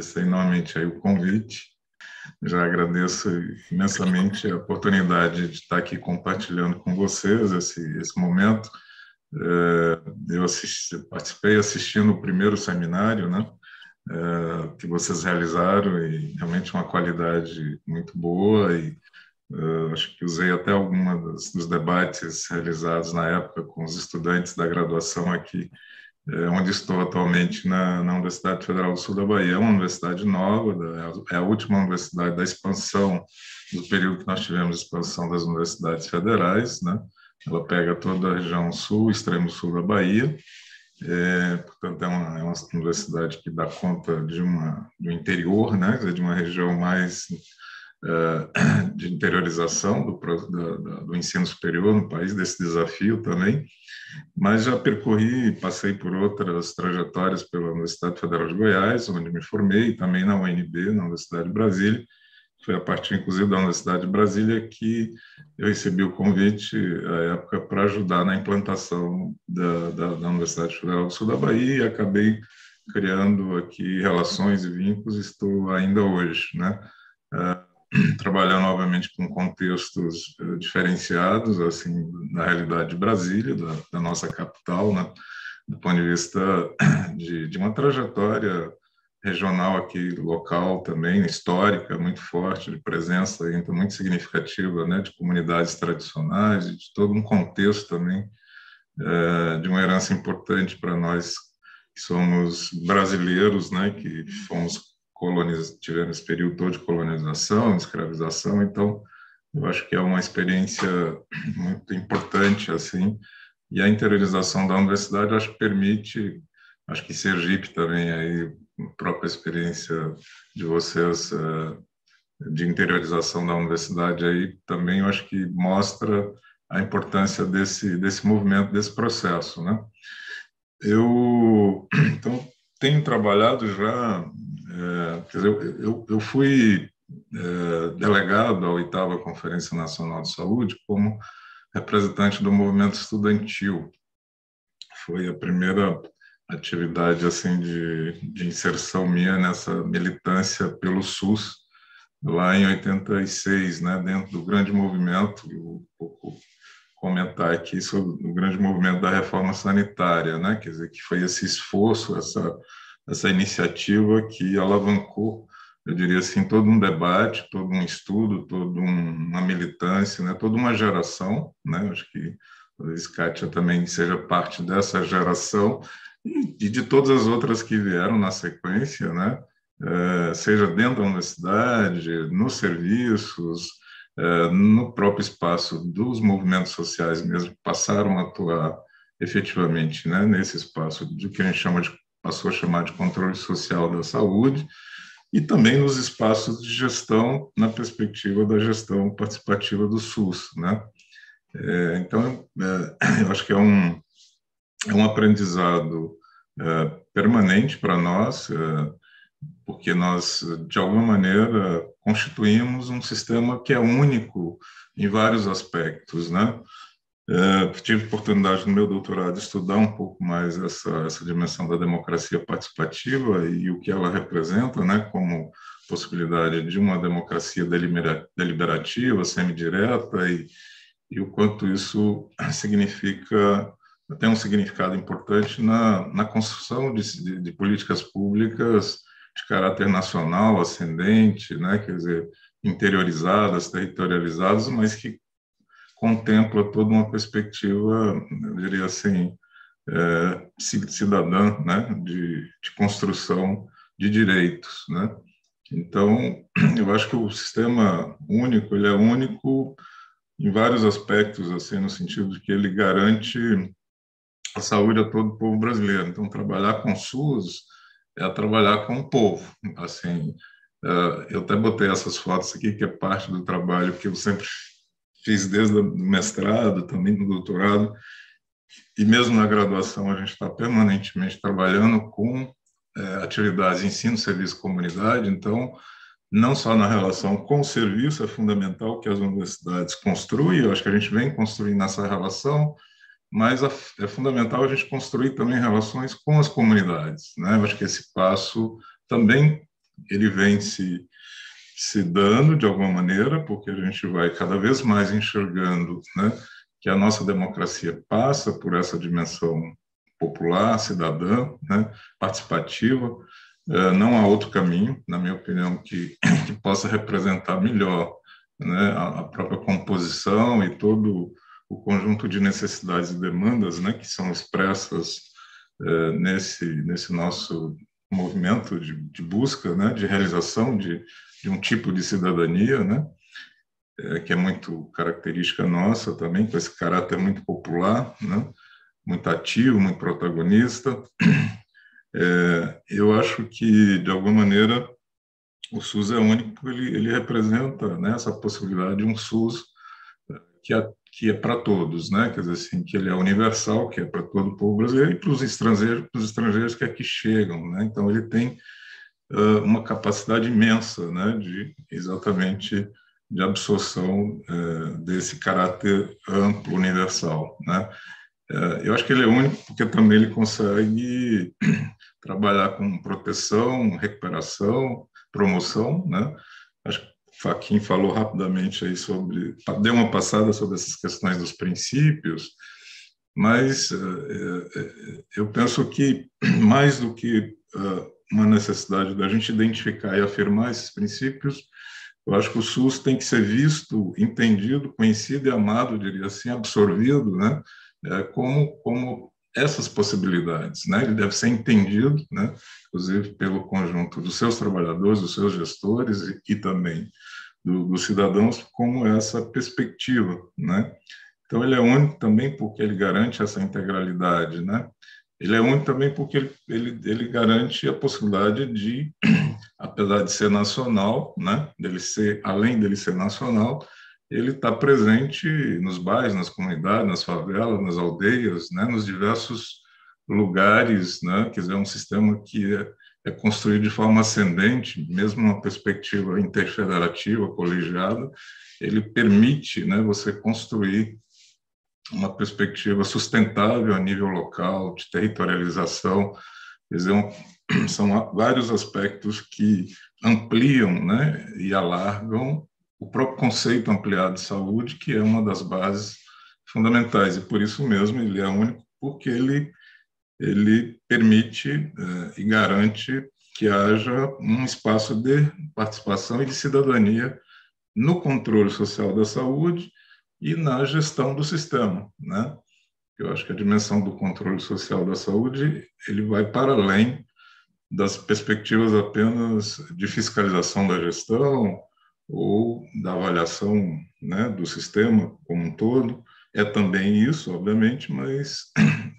agradecer enormemente aí o convite. Já agradeço imensamente a oportunidade de estar aqui compartilhando com vocês esse momento. Eu participei assistindo o primeiro seminário, né, que vocês realizaram, e realmente uma qualidade muito boa, e acho que usei até alguns dos debates realizados na época com os estudantes da graduação aqui, onde estou atualmente na Universidade Federal do Sul da Bahia. É uma universidade nova, é a última universidade da expansão, do período que nós tivemos expansão das universidades federais, né? Ela pega toda a região sul, extremo sul da Bahia, portanto é uma universidade que dá conta do interior, né? De uma região mais de interiorização do ensino superior no país, desse desafio também. Mas já passei por outras trajetórias pela Universidade Federal de Goiás, onde me formei, também na UNB, na Universidade de Brasília. Foi a partir, inclusive, da Universidade de Brasília que eu recebi o convite, à época, para ajudar na implantação da Universidade Federal do Sul da Bahia, e acabei criando aqui relações e vínculos, estou ainda hoje, né? Trabalhando, obviamente, com contextos diferenciados, assim, na realidade de Brasília, da nossa capital, né, do ponto de vista de uma trajetória regional aqui, local também, histórica, muito forte, de presença ainda muito significativa, né, de comunidades tradicionais, e de todo um contexto também, de uma herança importante para nós que somos brasileiros, né, que fomos tivemos esse período todo de colonização, de escravização. Então eu acho que é uma experiência muito importante, assim, e a interiorização da universidade, eu acho que permite, acho que Sergipe também, aí, a própria experiência de vocês de interiorização da universidade, aí também eu acho que mostra a importância desse movimento, desse processo, né? Então, tenho trabalhado já, quer dizer, eu fui delegado da 8ª Conferência Nacional de Saúde como representante do movimento estudantil. Foi a primeira atividade, assim, de inserção minha nessa militância pelo SUS, lá em 86, né, dentro do grande movimento, um pouco comentar aqui sobre o grande movimento da reforma sanitária, né, quer dizer, que foi esse esforço, essa iniciativa que alavancou, eu diria assim, todo um debate, todo um estudo, toda uma militância, né, toda uma geração, né, acho que talvez Kátia também seja parte dessa geração, e de todas as outras que vieram na sequência, né, seja dentro da universidade, nos serviços, no próprio espaço dos movimentos sociais mesmo, passaram a atuar efetivamente, né, nesse espaço de que a gente passou a chamar de controle social da saúde, e também nos espaços de gestão, na perspectiva da gestão participativa do SUS, né? Então, eu acho que é um aprendizado permanente para nós, porque nós, de alguma maneira, constituímos um sistema que é único em vários aspectos, né? Tive oportunidade no meu doutorado de estudar um pouco mais essa dimensão da democracia participativa e o que ela representa, né, como possibilidade de uma democracia deliberativa, semidireta, e o quanto isso tem um significado importante na construção de políticas públicas de caráter nacional, ascendente, né, quer dizer, interiorizadas, territorializadas, mas que contempla toda uma perspectiva, eu diria assim, cidadã, né, de construção de direitos, né? Então, eu acho que o sistema único, ele é único em vários aspectos, assim, no sentido de que ele garante a saúde a todo o povo brasileiro. Então, trabalhar com o SUS é trabalhar com o povo, assim. Eu até botei essas fotos aqui, que é parte do trabalho que eu sempre fiz desde o mestrado, também no doutorado, e mesmo na graduação a gente está permanentemente trabalhando com atividades ensino, serviço, comunidade. Então, não só na relação com o serviço, é fundamental que as universidades construam, eu acho que a gente vem construindo essa relação, mas é fundamental a gente construir também relações com as comunidades, né? Eu acho que esse passo também ele vem se dando de alguma maneira, porque a gente vai cada vez mais enxergando, né, que a nossa democracia passa por essa dimensão popular, cidadã, né, participativa. Não há outro caminho, na minha opinião, que possa representar melhor, né, a própria composição e todo o conjunto de necessidades e demandas, né, que são expressas nesse nosso movimento de busca, né, de realização de um tipo de cidadania, né, que é muito característica nossa também, com esse caráter muito popular, né, muito ativo, muito protagonista. Eu acho que, de alguma maneira, o SUS é único porque ele representa, né, essa possibilidade de um SUS que é para todos, né? Quer dizer assim, que ele é universal, que é para todo o povo brasileiro e para os estrangeiros que aqui chegam, né? Então ele tem uma capacidade imensa, né, exatamente de absorção desse caráter amplo, universal, né? Eu acho que ele é único porque também ele consegue trabalhar com proteção, recuperação, promoção, né? Acho que o Fachin falou rapidamente aí deu uma passada sobre essas questões dos princípios, mas eu penso que mais do que uma necessidade da gente identificar e afirmar esses princípios, eu acho que o SUS tem que ser visto, entendido, conhecido e amado, eu diria assim, absorvido, né, como essas possibilidades, né? Ele deve ser entendido, né, inclusive pelo conjunto dos seus trabalhadores, dos seus gestores e também dos cidadãos, como essa perspectiva, né? Então ele é único também porque ele garante essa integralidade, né? Ele é único também porque ele garante a possibilidade de, apesar de ser nacional, né, além dele ser nacional, ele está presente nos bairros, nas comunidades, nas favelas, nas aldeias, né, nos diversos lugares, né, quer dizer, é um sistema que é construído de forma ascendente, mesmo numa perspectiva interfederativa, colegiada, ele permite, né, você construir uma perspectiva sustentável a nível local, de territorialização, quer dizer, são vários aspectos que ampliam, né, e alargam o próprio conceito ampliado de saúde, que é uma das bases fundamentais, e por isso mesmo ele é único, porque ele permite e garante que haja um espaço de participação e de cidadania no controle social da saúde e na gestão do sistema, né? Eu acho que a dimensão do controle social da saúde ele vai para além das perspectivas apenas de fiscalização da gestão ou da avaliação, né, do sistema como um todo. É também isso, obviamente, mas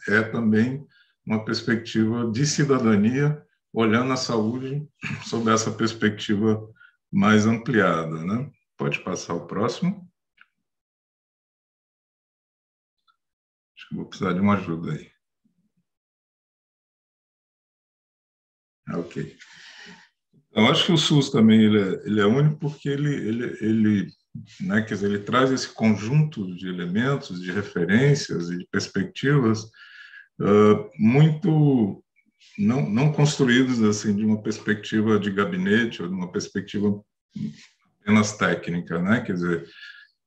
é também uma perspectiva de cidadania, olhando a saúde sob essa perspectiva mais ampliada, né? Pode passar o próximo. Acho que vou precisar de uma ajuda aí. Ok. Eu acho que o SUS também ele é único porque ele, né, quer dizer, ele traz esse conjunto de elementos, de referências e de perspectivas muito não construídos assim de uma perspectiva de gabinete ou de uma perspectiva apenas técnica, né? Quer dizer,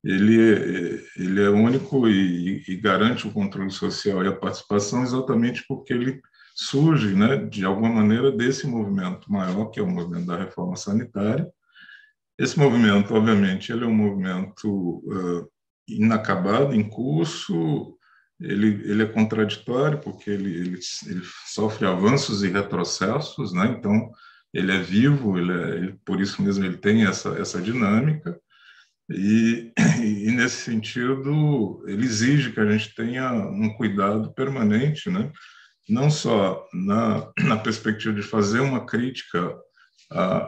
ele é único e garante o controle social e a participação exatamente porque ele surge, né, de alguma maneira desse movimento maior que é o movimento da reforma sanitária. Esse movimento, obviamente, ele é um movimento inacabado, em curso. Ele é contraditório porque ele sofre avanços e retrocessos, né? Então ele é vivo, por isso mesmo ele tem essa dinâmica e nesse sentido ele exige que a gente tenha um cuidado permanente, né? Não só na perspectiva de fazer uma crítica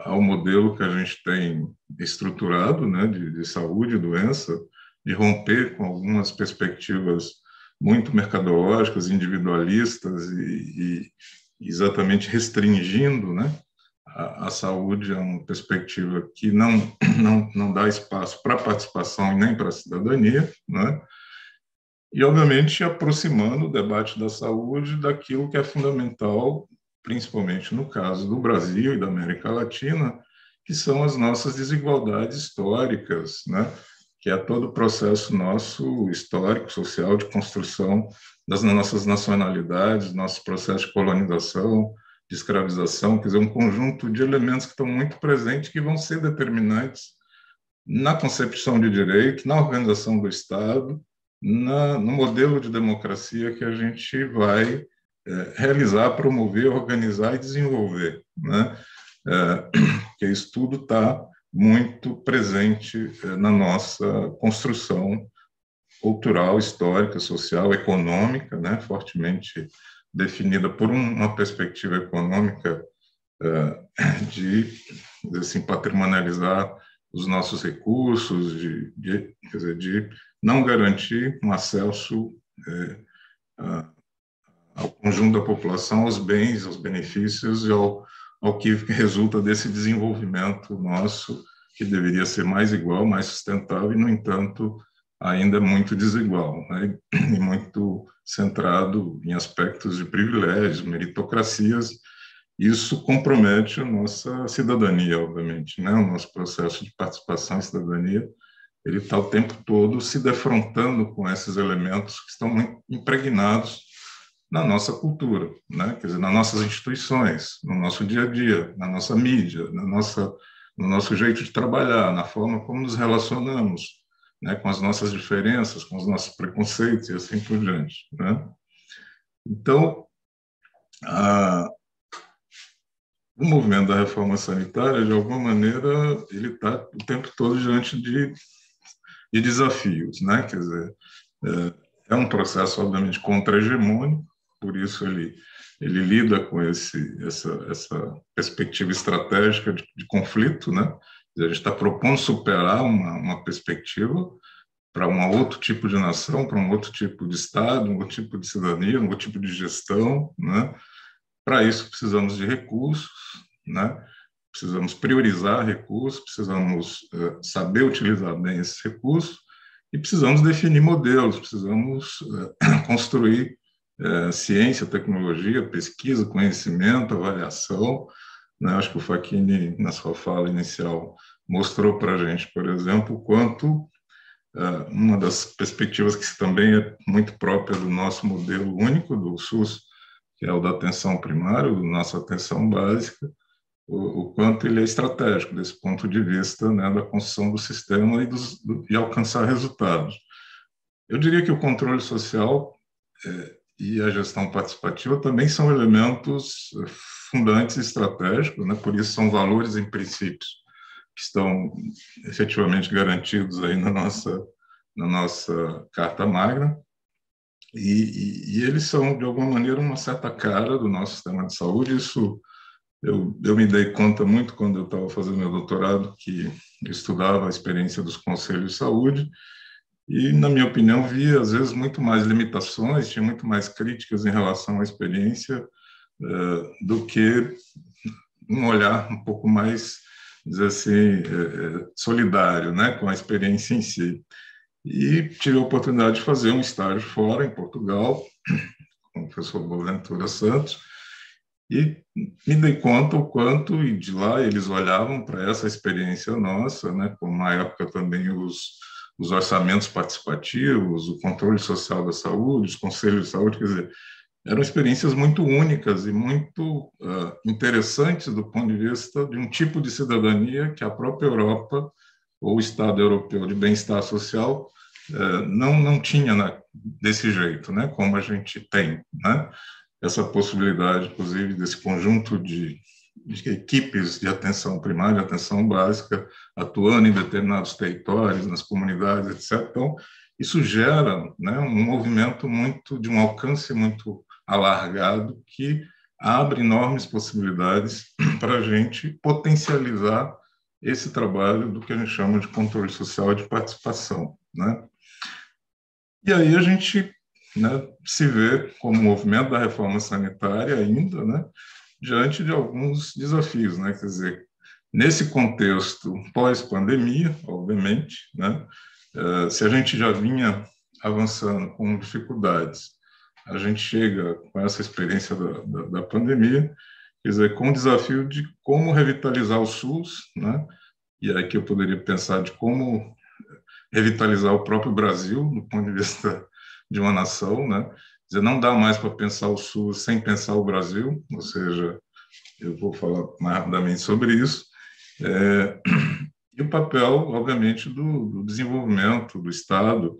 ao modelo que a gente tem estruturado, né, de saúde e doença, de romper com algumas perspectivas muito mercadológicas, individualistas e exatamente restringindo, né, a saúde a uma perspectiva que não dá espaço para a participação e nem para a cidadania, né? E, obviamente, aproximando o debate da saúde daquilo que é fundamental principalmente no caso do Brasil e da América Latina, que são as nossas desigualdades históricas, né? Que é todo o processo nosso histórico, social, de construção das nossas nacionalidades, nosso processo de colonização, de escravização, quer dizer, um conjunto de elementos que estão muito presentes, que vão ser determinantes na concepção de direito, na organização do Estado, no modelo de democracia que a gente vai realizar, promover, organizar e desenvolver, né? Porque isso tudo está muito presente na nossa construção cultural, histórica, social, econômica, né? Fortemente definida por uma perspectiva econômica de assim, patrimonializar os nossos recursos, quer dizer, de não garantir um acesso ao conjunto da população, aos bens, aos benefícios e ao que resulta desse desenvolvimento nosso, que deveria ser mais igual, mais sustentável, e, no entanto, ainda é muito desigual, né? E muito centrado em aspectos de privilégios, meritocracias. Isso compromete a nossa cidadania, obviamente, né? O nosso processo de participação e cidadania, ele está o tempo todo se defrontando com esses elementos que estão muito impregnados na nossa cultura, né? Quer dizer, nas nossas instituições, no nosso dia a dia, na nossa mídia, no nosso jeito de trabalhar, na forma como nos relacionamos, né? Com as nossas diferenças, com os nossos preconceitos e assim por diante, né? Então, o movimento da reforma sanitária, de alguma maneira, ele está o tempo todo diante de desafios, né? Quer dizer, é um processo, obviamente, contra-hegemônico, por isso ele lida com essa perspectiva estratégica de conflito, né? A gente está propondo superar uma perspectiva para um outro tipo de nação, para um outro tipo de Estado, um outro tipo de cidadania, um outro tipo de gestão, né? Para isso precisamos de recursos, né? Precisamos priorizar recursos, precisamos saber utilizar bem esses recursos e precisamos definir modelos, precisamos construir ciência, tecnologia, pesquisa, conhecimento, avaliação, né? Acho que o Facchini, na sua fala inicial, mostrou para a gente, por exemplo, o quanto uma das perspectivas que também é muito própria do nosso modelo único do SUS, que é o da atenção primária, da nossa atenção básica, o quanto ele é estratégico desse ponto de vista, né, da construção do sistema e alcançar resultados. Eu diria que o controle social e a gestão participativa também são elementos fundantes e estratégicos, né, por isso são valores em princípios que estão efetivamente garantidos aí na nossa Carta Magna, e eles são, de alguma maneira, uma certa cara do nosso sistema de saúde. Isso eu me dei conta muito quando eu estava fazendo meu doutorado, que eu estudava a experiência dos conselhos de saúde, e, na minha opinião, via, às vezes, muito mais limitações, tinha muito mais críticas em relação à experiência do que um olhar um pouco mais, dizer assim, solidário, né, com a experiência em si. E tive a oportunidade de fazer um estágio fora, em Portugal, com o professor Boaventura Santos, e me dei conta o quanto, e de lá eles olhavam para essa experiência nossa, né, como na época também os orçamentos participativos, o controle social da saúde, os conselhos de saúde, quer dizer, eram experiências muito únicas e muito interessantes do ponto de vista de um tipo de cidadania que a própria Europa, ou o Estado Europeu de Bem-Estar Social, não tinha desse jeito, né, como a gente tem, né? Essa possibilidade, inclusive, desse conjunto de equipes de atenção primária, atenção básica, atuando em determinados territórios, nas comunidades, etc. Então, isso gera, né, um movimento de um alcance muito alargado que abre enormes possibilidades para a gente potencializar esse trabalho do que a gente chama de controle social e de participação, né? E aí a gente, né, se vê como movimento da reforma sanitária ainda, né, diante de alguns desafios, né? Quer dizer, nesse contexto pós-pandemia, obviamente, né, se a gente já vinha avançando com dificuldades, a gente chega com essa experiência da pandemia quer dizer, com o desafio de como revitalizar o SUS, né? E aí que eu poderia pensar de como revitalizar o próprio Brasil, do ponto de vista de uma nação, né? Quer dizer, não dá mais para pensar o SUS sem pensar o Brasil, ou seja, eu vou falar mais rapidamente sobre isso. E o papel, obviamente, do desenvolvimento do Estado,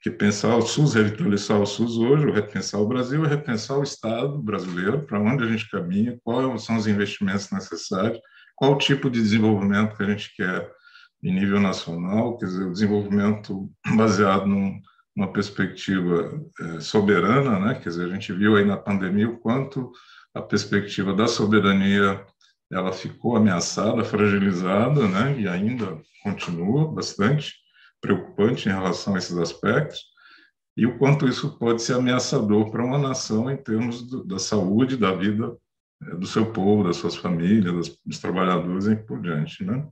que pensar o SUS, revitalizar o SUS hoje, ou repensar o Brasil, é repensar o Estado brasileiro, para onde a gente caminha, quais são os investimentos necessários, qual o tipo de desenvolvimento que a gente quer em nível nacional, quer dizer, o desenvolvimento baseado numa perspectiva soberana, né? Quer dizer, a gente viu aí na pandemia o quanto a perspectiva da soberania ela ficou ameaçada, fragilizada, né? E ainda continua bastante preocupante em relação a esses aspectos, e o quanto isso pode ser ameaçador para uma nação em termos da saúde, da vida do seu povo, das suas famílias, dos trabalhadores e por diante, né?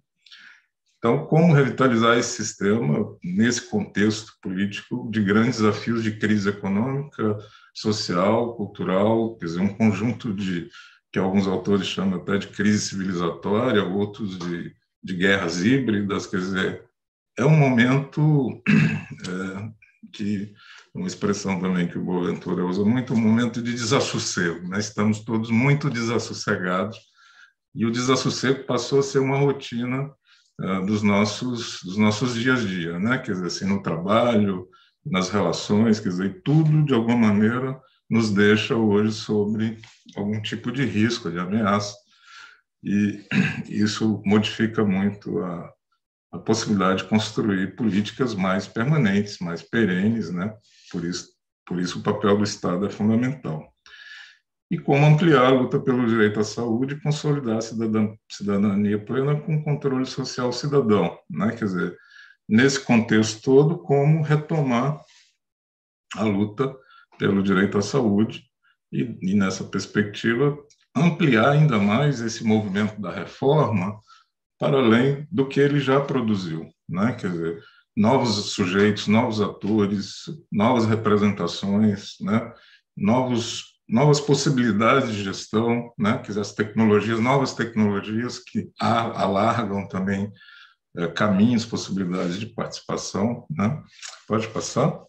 Então, como revitalizar esse sistema nesse contexto político de grandes desafios de crise econômica, social, cultural, quer dizer, um conjunto de que alguns autores chamam até de crise civilizatória, outros de guerras híbridas, quer dizer, é um momento que, uma expressão também que o Boaventura usa muito, um momento de desassossego, né? Estamos todos muito desassossegados, e o desassossego passou a ser uma rotina dos nossos dias a dia, né? Quer dizer, assim, no trabalho, nas relações, quer dizer, tudo, de alguma maneira, nos deixa hoje sobre algum tipo de risco, de ameaça, e isso modifica muito a possibilidade de construir políticas mais permanentes, mais perenes, né? Por isso o papel do Estado é fundamental. E como ampliar a luta pelo direito à saúde e consolidar a cidadania plena com controle social cidadão, né? Quer dizer, nesse contexto todo, como retomar a luta pelo direito à saúde e nessa perspectiva, ampliar ainda mais esse movimento da reforma para além do que ele já produziu, né? Quer dizer, novos sujeitos, novos atores, novas representações, né? Novas possibilidades de gestão, né? Quer dizer, as tecnologias, novas tecnologias que alargam também caminhos, possibilidades de participação, né? Pode passar?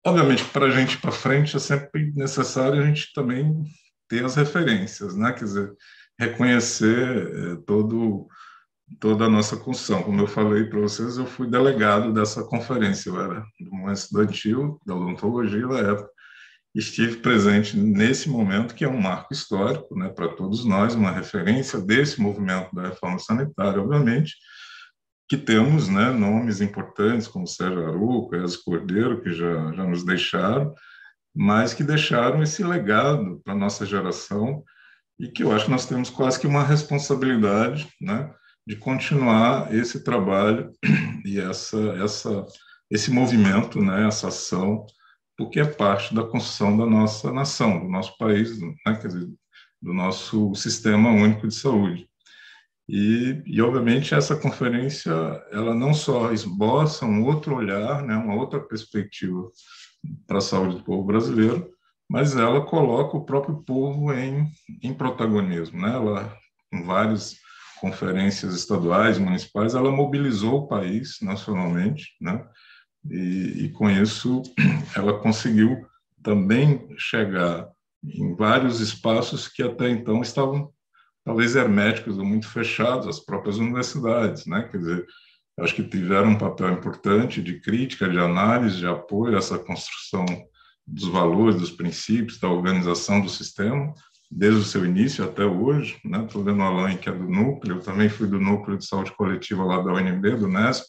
Obviamente, para a gente ir para frente, é sempre necessário a gente também ter as referências, né? Quer dizer, reconhecer toda a nossa construção. Como eu falei para vocês, eu fui delegado dessa conferência, eu era do movimento estudantil, da odontologia na época, estive presente nesse momento, que é um marco histórico, né, para todos nós, uma referência desse movimento da reforma sanitária, obviamente, que temos, né, nomes importantes como Sérgio Aruco, Ezio Cordeiro, que já nos deixaram, mas que deixaram esse legado para a nossa geração, e que eu acho que nós temos quase que uma responsabilidade, né, de continuar esse trabalho e esse movimento, né, essa ação, porque é parte da construção da nossa nação, do nosso país, né, quer dizer, do nosso sistema único de saúde. Obviamente, essa conferência, ela não só esboça um outro olhar, né, uma outra perspectiva para a saúde do povo brasileiro, mas ela coloca o próprio povo em protagonismo, né? Ela, em várias conferências estaduais, municipais, ela mobilizou o país nacionalmente, né? E com isso ela conseguiu também chegar em vários espaços que até então estavam talvez herméticos ou muito fechados, as próprias universidades, né? Quer dizer, acho que tiveram um papel importante de crítica, de análise, de apoio a essa construção dos valores, dos princípios, da organização do sistema, desde o seu início até hoje, né? Estou vendo o Alain, que é do núcleo, eu também fui do núcleo de saúde coletiva lá da UNB, do NESP.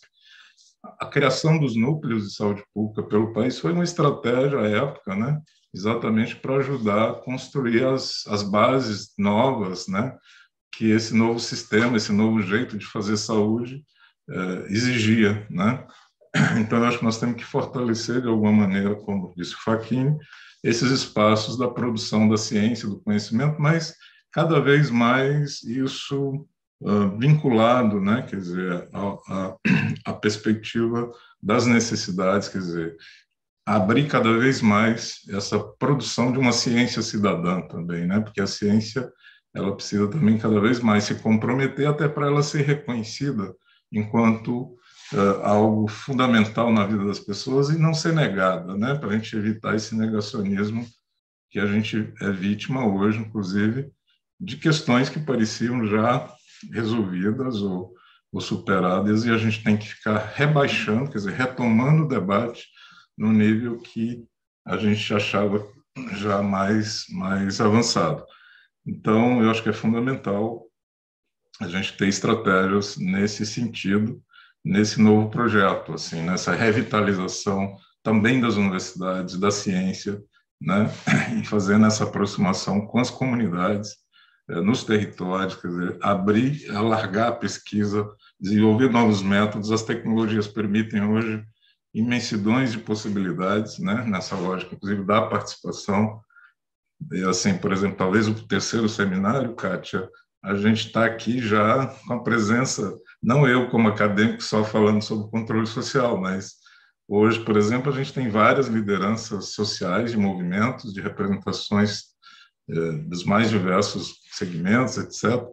A criação dos núcleos de saúde pública pelo país foi uma estratégia à época, né? Exatamente para ajudar a construir as bases novas, né? Que esse novo sistema, esse novo jeito de fazer saúde exigia, né? Então, eu acho que nós temos que fortalecer, de alguma maneira, como disse o Facchini, esses espaços da produção da ciência, do conhecimento, mas cada vez mais isso vinculado, né, quer dizer, a perspectiva das necessidades, quer dizer, abrir cada vez mais essa produção de uma ciência cidadã também, né? Porque a ciência ela precisa também cada vez mais se comprometer até para ela ser reconhecida enquanto algo fundamental na vida das pessoas e não ser negada, né? Para a gente evitar esse negacionismo que a gente é vítima hoje, inclusive, de questões que pareciam já resolvidas ou superadas, e a gente tem que ficar rebaixando, quer dizer, retomando o debate no nível que a gente achava já mais avançado. Então, eu acho que é fundamental a gente ter estratégias nesse sentido, nesse novo projeto, assim, nessa revitalização também das universidades, da ciência, né? E fazendo essa aproximação com as comunidades, nos territórios, quer dizer, abrir, alargar a pesquisa, desenvolver novos métodos. As tecnologias permitem hoje imensidões de possibilidades, né? Nessa lógica, inclusive, da participação. E, assim, por exemplo, talvez o terceiro seminário, Kátia, a gente está aqui já com a presença, não eu como acadêmico só falando sobre controle social, mas hoje, por exemplo, a gente tem várias lideranças sociais de movimentos, de representações dos mais diversos segmentos, etc.,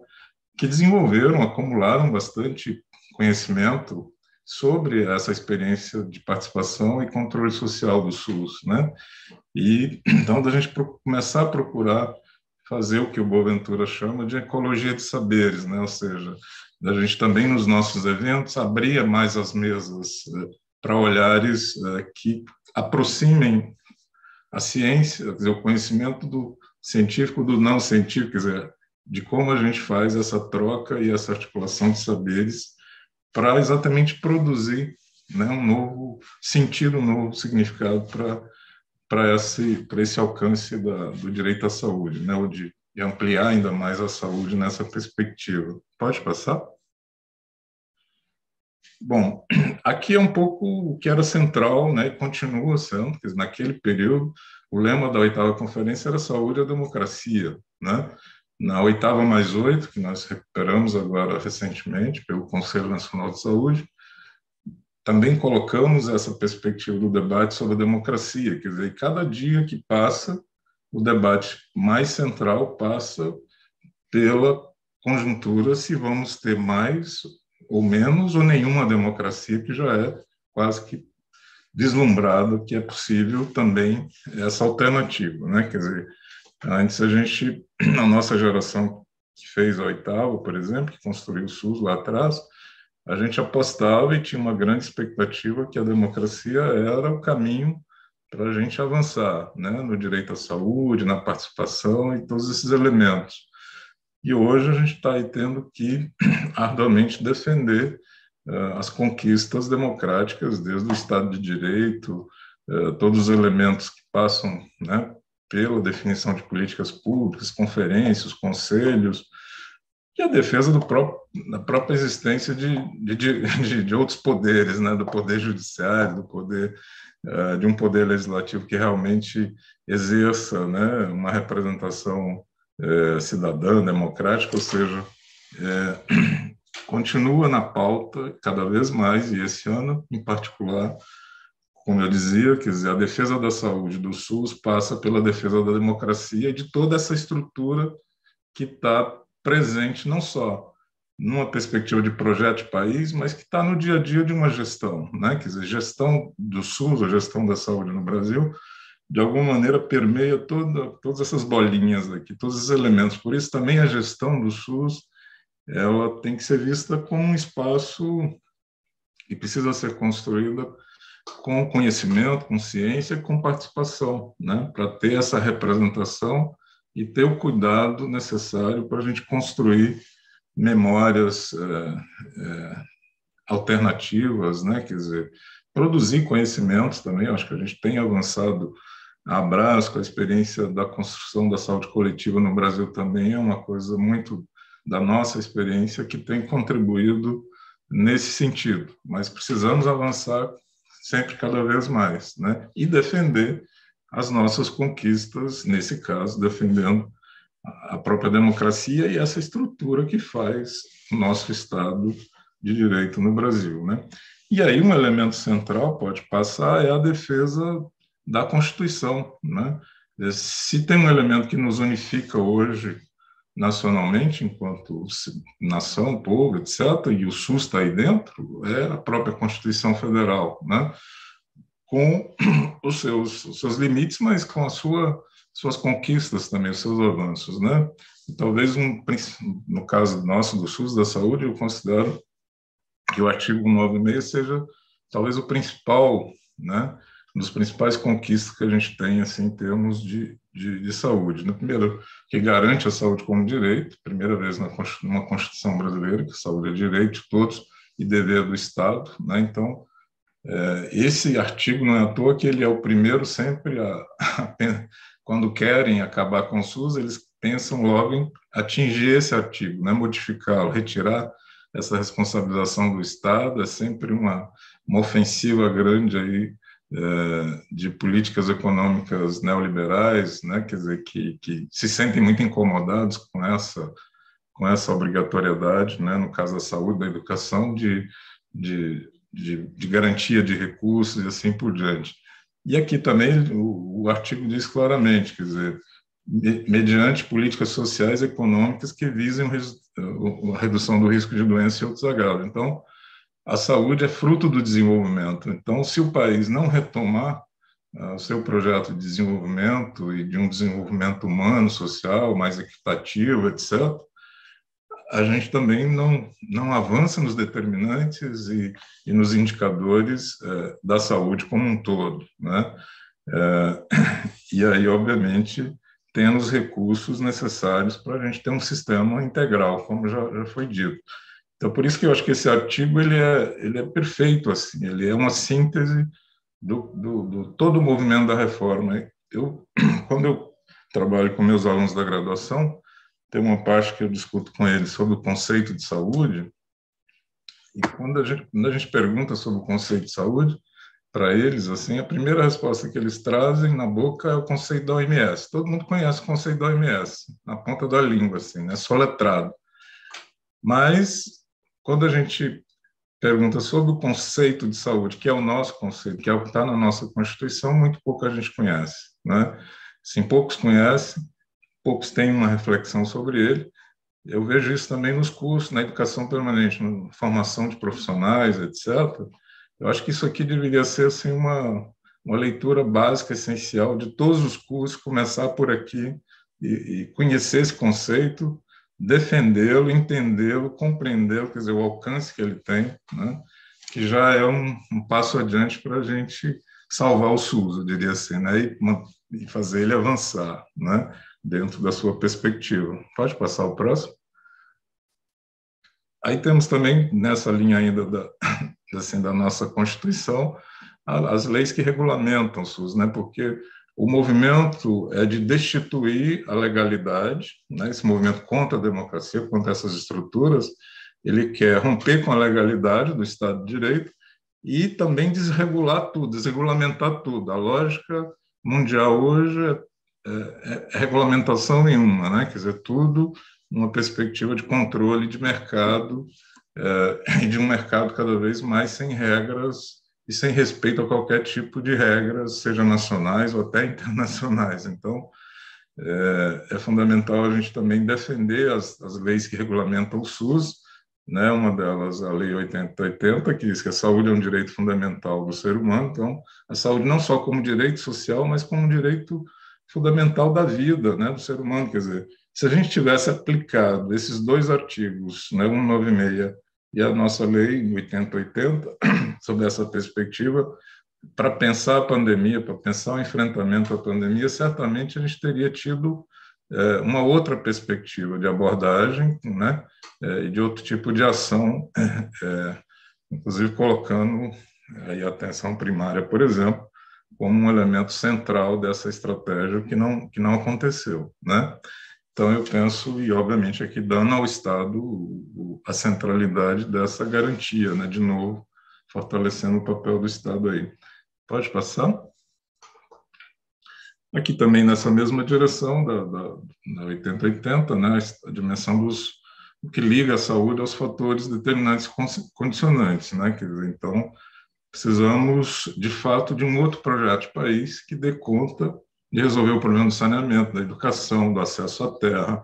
que desenvolveram, acumularam bastante conhecimento sobre essa experiência de participação e controle social do SUS, né? E então da gente começar a procurar fazer o que o Boaventura chama de ecologia de saberes, né? Ou seja, da gente também nos nossos eventos abrir mais as mesas para olhares que aproximem a ciência, quer dizer, o conhecimento do científico do não científico, quer dizer, de como a gente faz essa troca e essa articulação de saberes para exatamente produzir, né, um novo sentido, um novo significado para esse alcance do direito à saúde, né, ou de ampliar ainda mais a saúde nessa perspectiva. Pode passar? Bom, aqui é um pouco o que era central, né, e continua sendo, porque naquele período o lema da 8ª conferência era saúde e a democracia, né? Na 8ª+8, que nós recuperamos agora recentemente pelo Conselho Nacional de Saúde, também colocamos essa perspectiva do debate sobre a democracia, quer dizer, cada dia que passa, o debate mais central passa pela conjuntura se vamos ter mais ou menos ou nenhuma democracia, que já é quase que deslumbrado que é possível também essa alternativa, né? Quer dizer, antes a nossa geração que fez a 8ª, por exemplo, que construiu o SUS lá atrás, a gente apostava e tinha uma grande expectativa que a democracia era o caminho para a gente avançar, né? No direito à saúde, na participação e todos esses elementos. E hoje a gente está aí tendo que arduamente defender as conquistas democráticas, desde o Estado de Direito, todos os elementos que passam, né, pela definição de políticas públicas, conferências, conselhos, e a defesa da própria existência de outros poderes, né, do poder judiciário, do poder de um poder legislativo que realmente exerça, né, uma representação cidadã, democrática, ou seja, continua na pauta cada vez mais, e esse ano, em particular, como eu dizia, quer dizer, a defesa da saúde do SUS passa pela defesa da democracia e de toda essa estrutura que está presente não só numa perspectiva de projeto de país, mas que está no dia a dia de uma gestão, né? Quer dizer, gestão do SUS, a gestão da saúde no Brasil, de alguma maneira permeia todas essas bolinhas aqui, todos esses elementos. Por isso também a gestão do SUS ela tem que ser vista como um espaço que precisa ser construída com conhecimento, com ciência, com participação, né? Para ter essa representação e ter o cuidado necessário para a gente construir memórias alternativas, né? Quer dizer, produzir conhecimentos também. Eu acho que a gente tem avançado a Abraço, com a experiência da construção da saúde coletiva no Brasil também é uma coisa muito da nossa experiência que tem contribuído nesse sentido, mas precisamos avançar sempre cada vez mais, né? E defender as nossas conquistas, nesse caso, defendendo a própria democracia e essa estrutura que faz o nosso Estado de Direito no Brasil, né? E aí um elemento central, pode passar, é a defesa da Constituição, né? Se tem um elemento que nos unifica hoje nacionalmente, enquanto nação, povo, etc., e o SUS está aí dentro, é a própria Constituição Federal, né? Com os seus limites, mas com suas conquistas também, os seus avanços, né? E talvez, no caso nosso do SUS da saúde, eu considero que o artigo 196 seja talvez o principal, né? Um dos principais conquistas que a gente tem assim, em termos de saúde. No primeiro, que garante a saúde como direito, primeira vez numa Constituição brasileira, que a saúde é direito de todos e dever do Estado, né? Então, esse artigo não é à toa que ele é o primeiro sempre quando querem acabar com o SUS, eles pensam logo em atingir esse artigo, né? Modificá-lo, retirar essa responsabilização do Estado, é sempre uma ofensiva grande aí, de políticas econômicas neoliberais, né? Quer dizer, que se sentem muito incomodados com essa obrigatoriedade, né? No caso da saúde, da educação, de garantia de recursos e assim por diante. E aqui também o artigo diz claramente, quer dizer, mediante políticas sociais e econômicas que visem a redução do risco de doença e outros agravos. Então, a saúde é fruto do desenvolvimento. Então, se o país não retomar o seu projeto de desenvolvimento e de um desenvolvimento humano, social, mais equitativo, etc., a gente também não avança nos determinantes e nos indicadores da saúde como um todo, né? E aí, obviamente, tendo os recursos necessários para a gente ter um sistema integral, como já foi dito. Então, por isso que eu acho que esse artigo ele é perfeito, assim, ele é uma síntese do todo o movimento da reforma. Quando eu trabalho com meus alunos da graduação, tem uma parte que eu discuto com eles sobre o conceito de saúde, e quando a gente pergunta sobre o conceito de saúde, para eles, assim, a primeira resposta que eles trazem na boca é o conceito da OMS. Todo mundo conhece o conceito da OMS, na ponta da língua, assim, né? Soletrado. Mas, quando a gente pergunta sobre o conceito de saúde, que é o nosso conceito, que é o que está na nossa Constituição, muito pouca gente conhece, né? Sim, poucos conhecem, poucos têm uma reflexão sobre ele. Eu vejo isso também nos cursos, na educação permanente, na formação de profissionais, etc. Eu acho que isso aqui deveria ser assim, uma leitura básica, essencial de todos os cursos, começar por aqui e conhecer esse conceito, defendê-lo, entendê-lo, compreendê-lo, quer dizer, o alcance que ele tem, né? Que já é um passo adiante para a gente salvar o SUS, eu diria assim, né? E fazer ele avançar, né? Dentro da sua perspectiva. Pode passar o próximo? Aí temos também, nessa linha ainda da nossa Constituição, as leis que regulamentam o SUS, né? Porque o movimento é de destituir a legalidade, né? Esse movimento contra a democracia, contra essas estruturas, ele quer romper com a legalidade do Estado de Direito e também desregular tudo, desregulamentar tudo. A lógica mundial hoje é regulamentação nenhuma, né? Quer dizer, tudo numa perspectiva de controle de mercado, e de um mercado cada vez mais sem regras e sem respeito a qualquer tipo de regras, seja nacionais ou até internacionais. Então, é fundamental a gente também defender as leis que regulamentam o SUS, né? Uma delas, a Lei 8080, que diz que a saúde é um direito fundamental do ser humano. Então, a saúde não só como direito social, mas como um direito fundamental da vida, né, do ser humano. Quer dizer, se a gente tivesse aplicado esses dois artigos, né, 196 e a nossa lei 8080, sob essa perspectiva, para pensar a pandemia, para pensar o enfrentamento à pandemia, certamente a gente teria tido uma outra perspectiva de abordagem, né, e de outro tipo de ação, inclusive colocando aí a atenção primária, por exemplo, como um elemento central dessa estratégia que não aconteceu, né? Então, eu penso, e obviamente aqui dando ao Estado a centralidade dessa garantia, né? De novo, fortalecendo o papel do Estado aí. Pode passar? Aqui também nessa mesma direção da 8080, né? A dimensão do que liga a saúde aos fatores determinantes condicionantes, né? Quer dizer, então, precisamos, de fato, de um outro projeto de país que dê conta de resolver o problema do saneamento, da educação, do acesso à terra,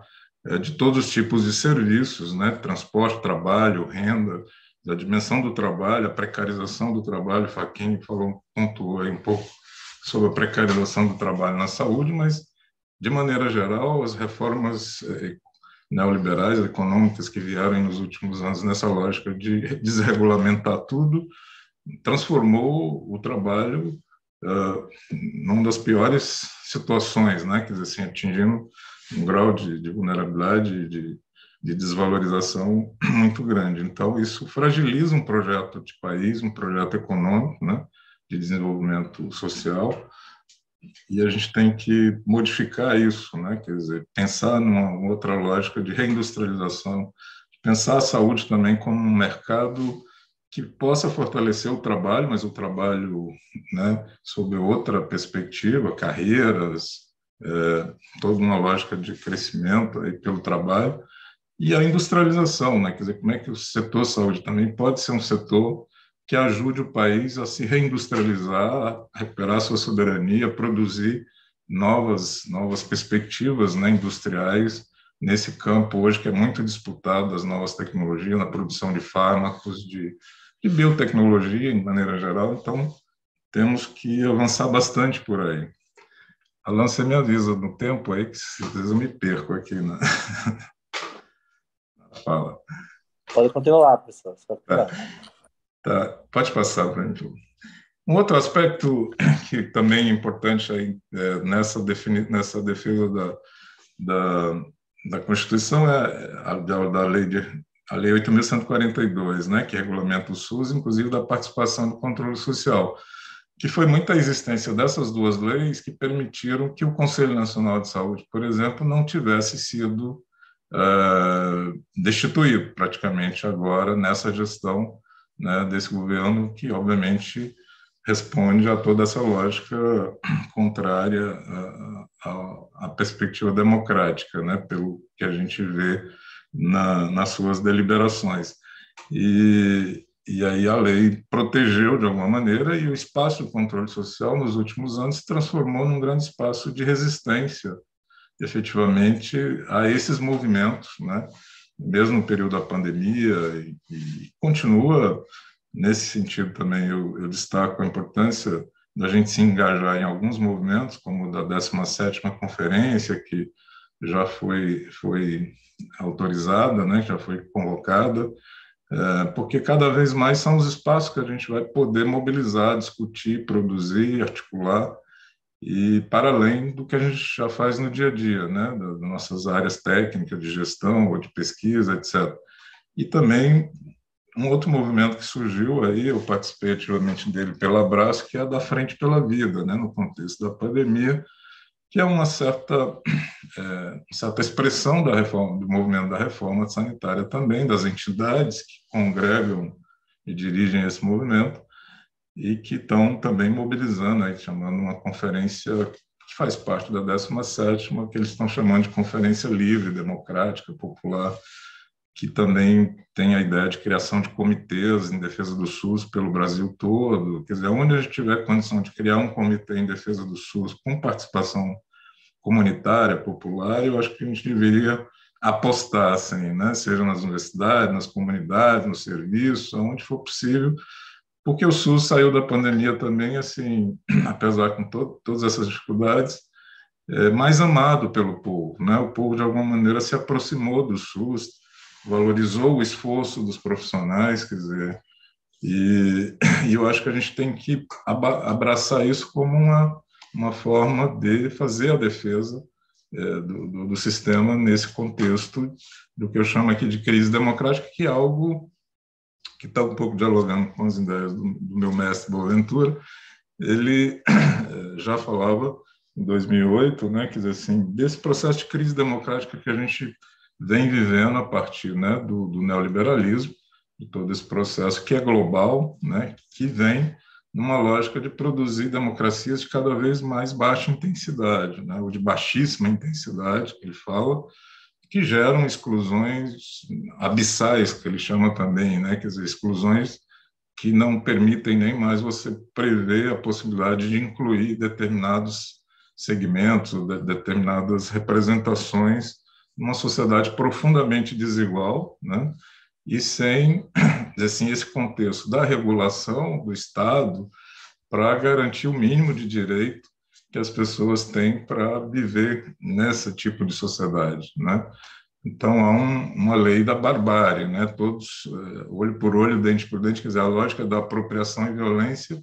de todos os tipos de serviços, né? Transporte, trabalho, renda, da dimensão do trabalho, a precarização do trabalho. Fachin pontuou aí um pouco sobre a precarização do trabalho na saúde, mas, de maneira geral, as reformas neoliberais, econômicas que vieram nos últimos anos nessa lógica de desregulamentar tudo, transformou o trabalho numa das piores situações, né? Quer dizer, assim, atingindo um grau de vulnerabilidade, de desvalorização muito grande. Então, isso fragiliza um projeto de país, um projeto econômico, né? De desenvolvimento social, e a gente tem que modificar isso, né? Quer dizer, pensar numa outra lógica de reindustrialização, pensar a saúde também como um mercado que possa fortalecer o trabalho, mas o trabalho, né, sob outra perspectiva, carreiras, toda uma lógica de crescimento aí pelo trabalho, e a industrialização, né? Quer dizer, como é que o setor saúde também pode ser um setor que ajude o país a se reindustrializar, a recuperar sua soberania, produzir novas perspectivas, né, industriais nesse campo hoje que é muito disputado, as novas tecnologias, na produção de fármacos, de biotecnologia, de maneira geral. Então, temos que avançar bastante por aí. Alan, você me avisa no tempo aí, que às vezes eu me perco aqui na fala. Pode continuar, professor. Tá. Pode passar para mim. Um outro aspecto que também é importante aí, nessa defesa da Constituição é da lei a Lei 8.142, né, que regulamenta o SUS, inclusive da participação do controle social, que foi muita existência dessas duas leis que permitiram que o Conselho Nacional de Saúde, por exemplo, não tivesse sido destituído praticamente agora nessa gestão, né, desse governo, que obviamente responde a toda essa lógica contrária à perspectiva democrática, né, pelo que a gente vê nas suas deliberações. E aí a lei protegeu de alguma maneira, e o espaço do controle social nos últimos anos se transformou num grande espaço de resistência, efetivamente, a esses movimentos, né? Mesmo no período da pandemia, e continua nesse sentido também. Eu destaco a importância da gente se engajar em alguns movimentos, como o da 17ª Conferência, que já foi autorizada, né? Já foi convocada, porque cada vez mais são os espaços que a gente vai poder mobilizar, discutir, produzir, articular, e para além do que a gente já faz no dia a dia, né, das nossas áreas técnicas de gestão ou de pesquisa, etc. E também um outro movimento que surgiu aí, eu participei ativamente dele pela Abraço, que é a da Frente pela Vida, né, no contexto da pandemia, que é uma certa expressão da reforma, do movimento da reforma sanitária também, das entidades que congregam e dirigem esse movimento, e que estão também mobilizando, aí, chamando uma conferência que faz parte da 17ª, que eles estão chamando de Conferência Livre, Democrática, Popular, que também tem a ideia de criação de comitês em defesa do SUS pelo Brasil todo. Quer dizer, onde a gente tiver condição de criar um comitê em defesa do SUS com participação comunitária, popular, eu acho que a gente deveria apostar, assim, né? Seja nas universidades, nas comunidades, no serviço, onde for possível, porque o SUS saiu da pandemia também, assim, apesar com todas essas dificuldades, mais amado pelo povo, né? O povo, de alguma maneira, se aproximou do SUS, valorizou o esforço dos profissionais, quer dizer, e eu acho que a gente tem que abraçar isso como uma forma de fazer a defesa do sistema nesse contexto do que eu chamo aqui de crise democrática, que é algo que está um pouco dialogando com as ideias do meu mestre Boaventura. Ele já falava em 2008, né, quer dizer assim, desse processo de crise democrática que a gente vem vivendo a partir, né, do neoliberalismo, de todo esse processo que é global, né, que vem numa lógica de produzir democracias de cada vez mais baixa intensidade, né, ou de baixíssima intensidade, que ele fala, que geram exclusões abissais, que ele chama também, né, quer dizer, exclusões que não permitem nem mais você prever a possibilidade de incluir determinados segmentos, determinadas representações numa sociedade profundamente desigual, né? E sem, assim, esse contexto da regulação do Estado para garantir o mínimo de direito que as pessoas têm para viver nesse tipo de sociedade, né? Então, há uma lei da barbárie, né? Todos, olho por olho, dente por dente, quer dizer, a lógica da apropriação e violência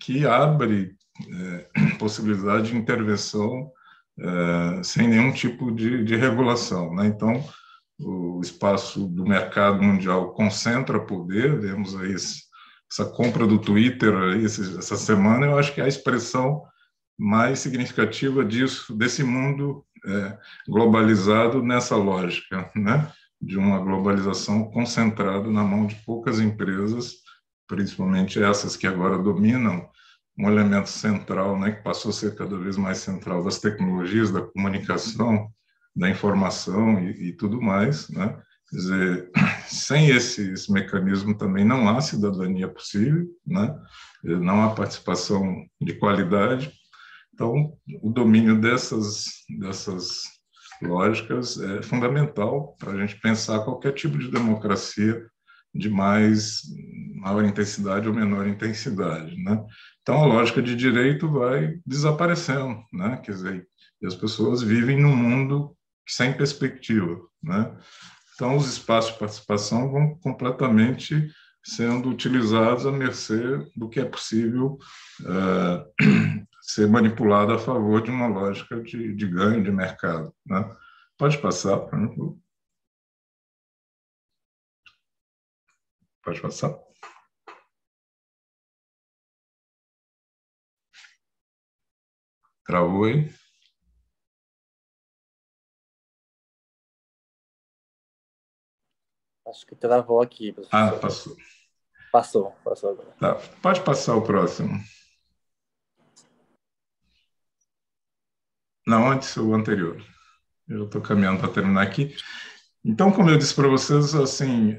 que abre possibilidade de intervenção sem nenhum tipo de regulação, né? Então, o espaço do mercado mundial concentra poder, vemos aí essa compra do Twitter aí, essa semana, eu acho que é a expressão mais significativa disso, desse mundo globalizado nessa lógica, né? De uma globalização concentrada na mão de poucas empresas, principalmente essas que agora dominam um elemento central, né, que passou a ser cada vez mais central das tecnologias, da comunicação, da informação e tudo mais, né? Quer dizer, sem esse mecanismo também não há cidadania possível, né? Não há participação de qualidade. Então, o domínio dessas lógicas é fundamental para a gente pensar qualquer tipo de democracia de maior intensidade ou menor intensidade, né? Então, a lógica de direito vai desaparecendo, né? Quer dizer, e as pessoas vivem num mundo sem perspectiva, né? Então, os espaços de participação vão completamente sendo utilizados à mercê do que é possível ser manipulado a favor de uma lógica de ganho de mercado, né? Pode passar, por exemplo. Pode passar. Travou aí? Acho que travou aqui, professor. Ah, passou. Passou agora. Tá. Pode passar o próximo. Não, antes o anterior. Eu estou caminhando para terminar aqui. Então, como eu disse para vocês, assim,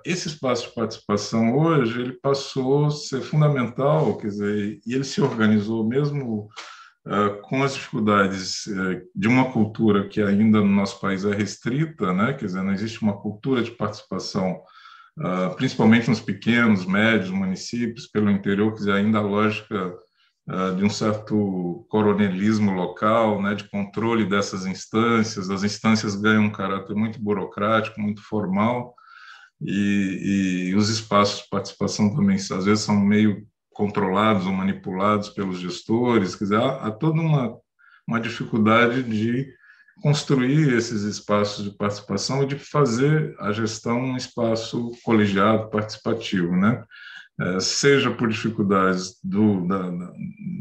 esse espaço de participação hoje ele passou a ser fundamental, quer dizer, e ele se organizou mesmo com as dificuldades de uma cultura que ainda no nosso país é restrita, né? Quer dizer, não existe uma cultura de participação, principalmente nos pequenos, médios municípios, pelo interior, quer dizer, ainda a lógica de um certo coronelismo local, né, de controle dessas instâncias. As instâncias ganham um caráter muito burocrático, muito formal, e os espaços de participação também, às vezes, são meio controlados ou manipulados pelos gestores. Quer dizer, há toda uma dificuldade de construir esses espaços de participação e de fazer a gestão um espaço colegiado, participativo, né? Seja por dificuldades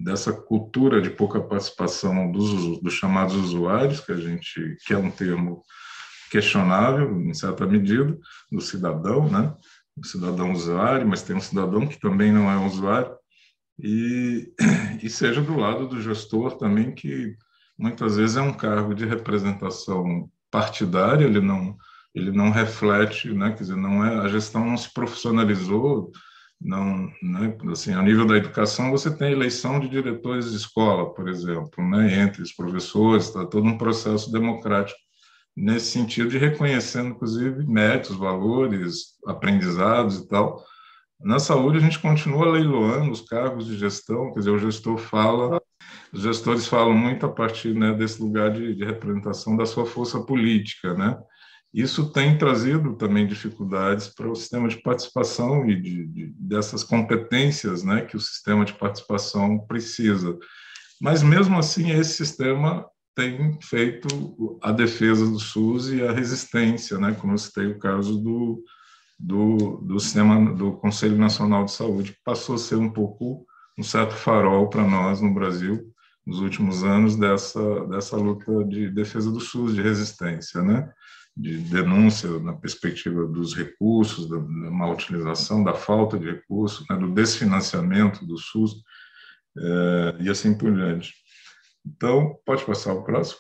dessa cultura de pouca participação dos chamados usuários, que é um termo questionável, em certa medida, do cidadão, né? O cidadão usuário, mas tem um cidadão que também não é um usuário, e seja do lado do gestor também, que muitas vezes é um cargo de representação partidária, ele não reflete, né? Quer dizer, a gestão não se profissionalizou. Não, né? Assim, ao nível da educação, você tem eleição de diretores de escola, por exemplo, né? Entre os professores, está todo um processo democrático nesse sentido de reconhecendo, inclusive, méritos, valores, aprendizados e tal. Na saúde, a gente continua leiloando os cargos de gestão, quer dizer, os gestores falam muito a partir, né, desse lugar de representação da sua força política, né? Isso tem trazido também dificuldades para o sistema de participação e dessas competências, né, que o sistema de participação precisa. Mas, mesmo assim, esse sistema tem feito a defesa do SUS e a resistência, né, como eu citei o caso do sistema do Conselho Nacional de Saúde, que passou a ser um certo farol para nós no Brasil nos últimos anos dessa luta de defesa do SUS, de resistência, né? De denúncia na perspectiva dos recursos, da má utilização, da falta de recursos, né? Do desfinanciamento do SUS, e assim por diante. Então, pode passar o próximo?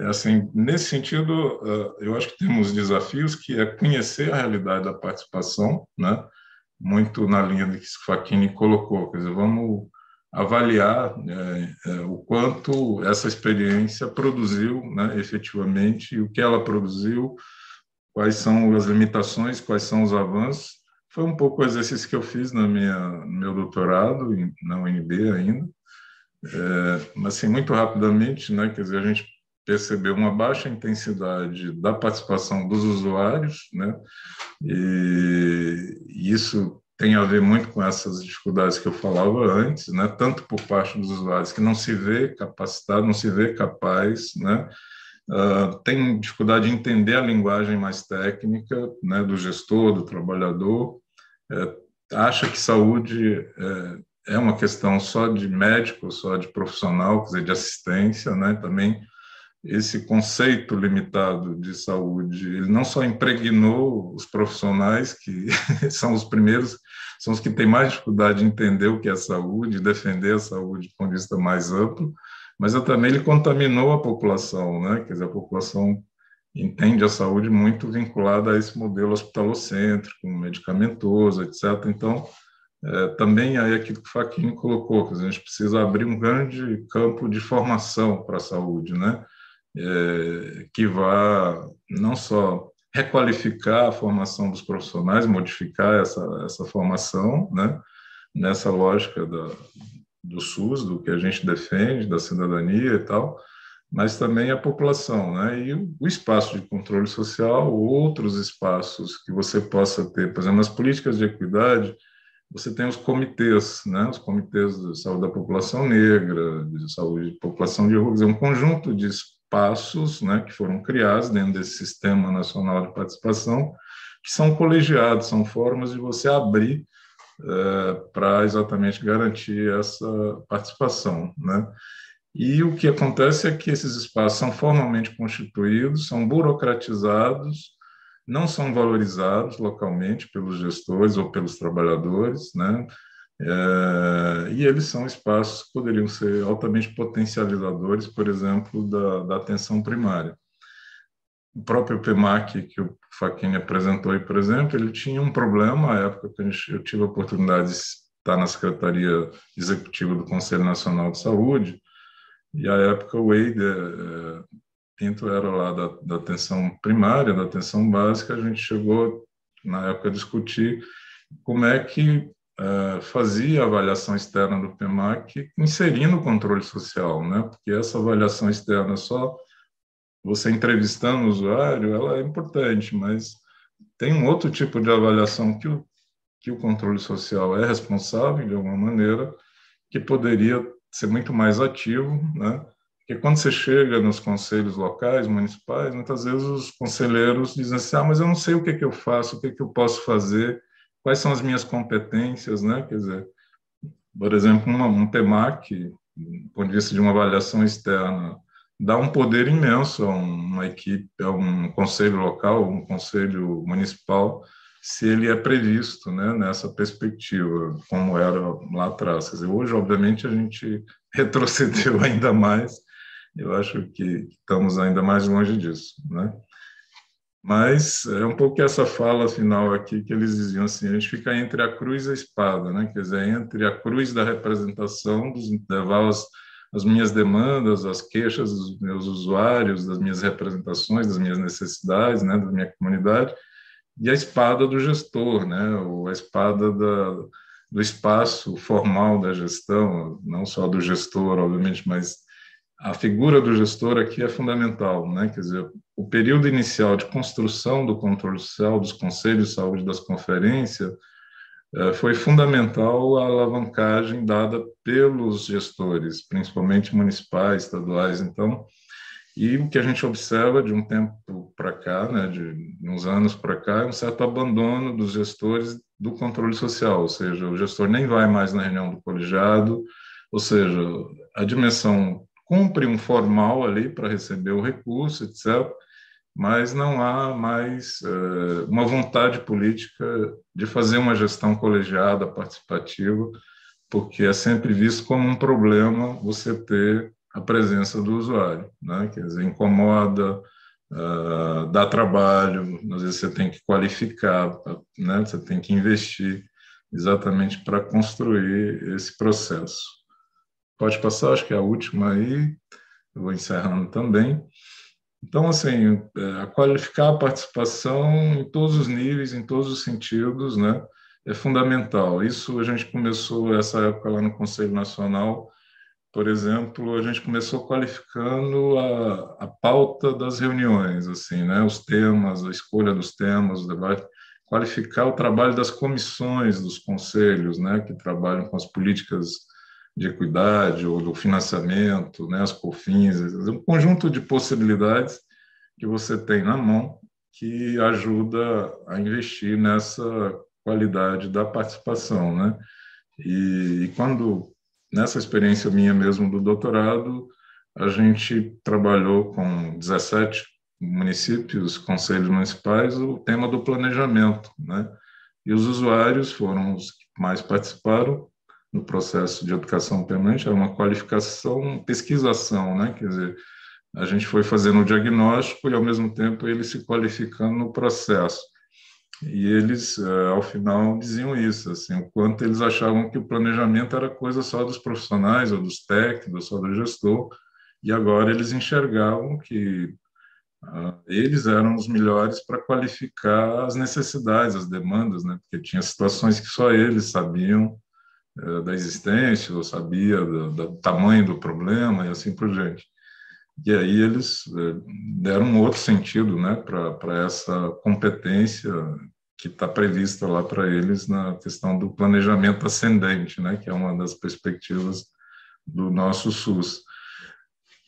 assim, nesse sentido, eu acho que temos desafios que é conhecer a realidade da participação, né? Muito na linha do que o Facchini colocou, quer dizer, vamos avaliar o quanto essa experiência produziu, né, efetivamente, o que ela produziu, quais são as limitações, quais são os avanços. Foi um pouco o exercício que eu fiz no meu doutorado, na UNB ainda, mas assim, muito rapidamente, né, quer dizer, a gente percebeu uma baixa intensidade da participação dos usuários, né, e isso tem a ver muito com essas dificuldades que eu falava antes, né, tanto por parte dos usuários que não se vê capacitado, não se vê capaz, né, tem dificuldade de entender a linguagem mais técnica, né, do gestor, do trabalhador, acha que saúde é uma questão só de médico, só de profissional, quer dizer, de assistência, né, também esse conceito limitado de saúde, ele não só impregnou os profissionais, que são os primeiros, são os que têm mais dificuldade de entender o que é saúde, defender a saúde de ponto de vista mais amplo, mas também ele contaminou a população, né? Quer dizer, a população entende a saúde muito vinculada a esse modelo hospitalocêntrico, medicamentoso, etc. Então, também aí aquilo que o Facchini colocou, que a gente precisa abrir um grande campo de formação para a saúde, né? Que vá não só requalificar a formação dos profissionais, modificar essa formação, né? Nessa lógica do SUS, do que a gente defende, da cidadania e tal, mas também a população, né? E o espaço de controle social, outros espaços que você possa ter, por exemplo, nas políticas de equidade, você tem os comitês, né? Os comitês de saúde da população negra, de saúde da população de rua, quer dizer, um conjunto de espaços, né, que foram criados dentro desse Sistema Nacional de Participação, que são colegiados, são formas de você abrir para exatamente garantir essa participação, né? E o que acontece é que esses espaços são formalmente constituídos, são burocratizados, não são valorizados localmente pelos gestores ou pelos trabalhadores, né? E eles são espaços que poderiam ser altamente potencializadores, por exemplo, da atenção primária. O próprio PEMAC, que o Facchini apresentou aí, por exemplo, ele tinha um problema, à época que eu tive a oportunidade de estar na Secretaria Executiva do Conselho Nacional de Saúde, e à época o Eider Pinto era lá da atenção primária, da atenção básica, a gente chegou, na época, a discutir como é que fazia a avaliação externa do PEMAC inserindo o controle social, né? Porque essa avaliação externa só você entrevistando o usuário, ela é importante, mas tem um outro tipo de avaliação que o controle social é responsável, de alguma maneira, que poderia ser muito mais ativo, né? Porque quando você chega nos conselhos locais, municipais, muitas vezes os conselheiros dizem assim, mas eu não sei o que eu faço, o que eu posso fazer, quais são as minhas competências, né? Quer dizer, por exemplo, um PEMAC, do ponto de vista de uma avaliação externa, dá um poder imenso a uma equipe, a um conselho local, um conselho municipal, se ele é previsto, né, nessa perspectiva, como era lá atrás. Quer dizer, hoje, obviamente, a gente retrocedeu ainda mais, eu acho que estamos ainda mais longe disso, né? Mas é um pouco essa fala final aqui que eles diziam assim, a gente fica entre a cruz e a espada, né? Quer dizer, entre a cruz da representação, dos levar as minhas demandas, as queixas dos meus usuários, das minhas representações, das minhas necessidades, né, da minha comunidade, e a espada do gestor, né, ou a espada do espaço formal da gestão, não só do gestor, obviamente, mas a figura do gestor aqui é fundamental, né? Quer dizer, o período inicial de construção do controle social, dos conselhos de saúde, das conferências, foi fundamental a alavancagem dada pelos gestores, principalmente municipais, estaduais. Então, e o que a gente observa de um tempo para cá, né, de uns anos para cá, é um certo abandono dos gestores do controle social, ou seja, o gestor nem vai mais na reunião do colegiado, ou seja, a dimensão cumpre um formal ali para receber o recurso, etc., mas não há mais uma vontade política de fazer uma gestão colegiada, participativa, porque é sempre visto como um problema você ter a presença do usuário, né? Quer dizer, incomoda, dá trabalho, às vezes você tem que qualificar, né? Você tem que investir exatamente para construir esse processo. Pode passar, acho que é a última aí, eu vou encerrando também. Então, assim, qualificar a participação em todos os níveis, em todos os sentidos, né? É fundamental. Isso a gente começou, essa época lá no Conselho Nacional, por exemplo, a gente começou qualificando a pauta das reuniões, assim, né? Os temas, a escolha dos temas, o debate, qualificar o trabalho das comissões dos conselhos, né? Que trabalham com as políticas de equidade ou do financiamento, né? As COFINS, um conjunto de possibilidades que você tem na mão que ajuda a investir nessa qualidade da participação, né? E quando, nessa experiência minha mesmo do doutorado, a gente trabalhou com 17 municípios, conselhos municipais, o tema do planejamento, né? E os usuários foram os que mais participaram no processo de educação permanente, era uma qualificação, pesquisação, né? Quer dizer, a gente foi fazendo o diagnóstico e, ao mesmo tempo, eles se qualificando no processo. E eles, ao final, diziam isso, assim, o quanto eles achavam que o planejamento era coisa só dos profissionais, ou dos técnicos, só do gestor, e agora eles enxergavam que eles eram os melhores para qualificar as necessidades, as demandas, né? Porque tinha situações que só eles sabiam da existência, ou sabia do tamanho do problema, e assim por diante. E aí eles deram um outro sentido, né, para essa competência que está prevista lá para eles na questão do planejamento ascendente, né, que é uma das perspectivas do nosso SUS.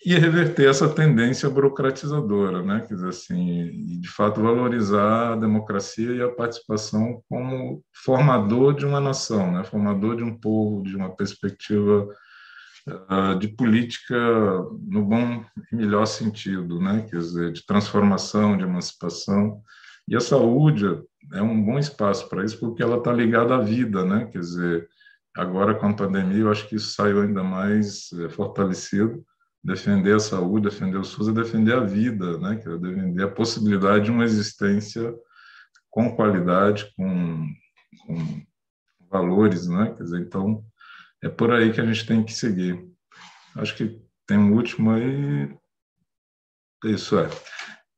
E reverter essa tendência burocratizadora, né, quer dizer assim, e de fato valorizar a democracia e a participação como formador de uma nação, né, formador de um povo, de uma perspectiva de política no bom e melhor sentido, né? Quer dizer, de transformação, de emancipação. E a saúde é um bom espaço para isso, porque ela está ligada à vida, né? Quer dizer, agora com a pandemia, eu acho que isso saiu ainda mais fortalecido. Defender a saúde, defender o SUS é defender a vida, né? Quer dizer, defender a possibilidade de uma existência com qualidade, com valores, né? Quer dizer, então, é por aí que a gente tem que seguir. Acho que tem um último aí. Isso é.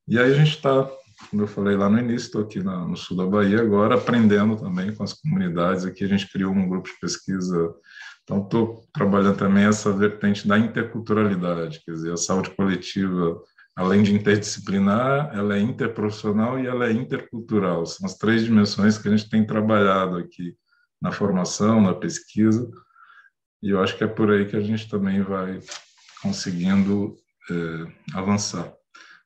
E aí a gente está, como eu falei lá no início, estou aqui no sul da Bahia agora, aprendendo também com as comunidades. Aqui a gente criou um grupo de pesquisa. Então, estou trabalhando também essa vertente da interculturalidade, quer dizer, a saúde coletiva, além de interdisciplinar, ela é interprofissional e ela é intercultural. São as três dimensões que a gente tem trabalhado aqui na formação, na pesquisa. E eu acho que é por aí que a gente também vai conseguindo avançar.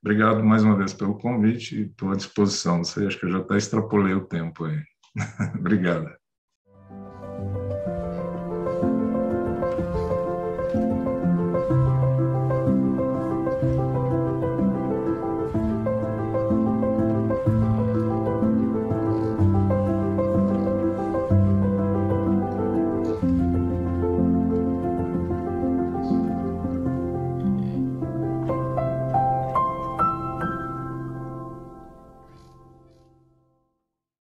Obrigado mais uma vez pelo convite e estou à disposição. Não sei, acho que eu já até extrapolei o tempo aí. Obrigado.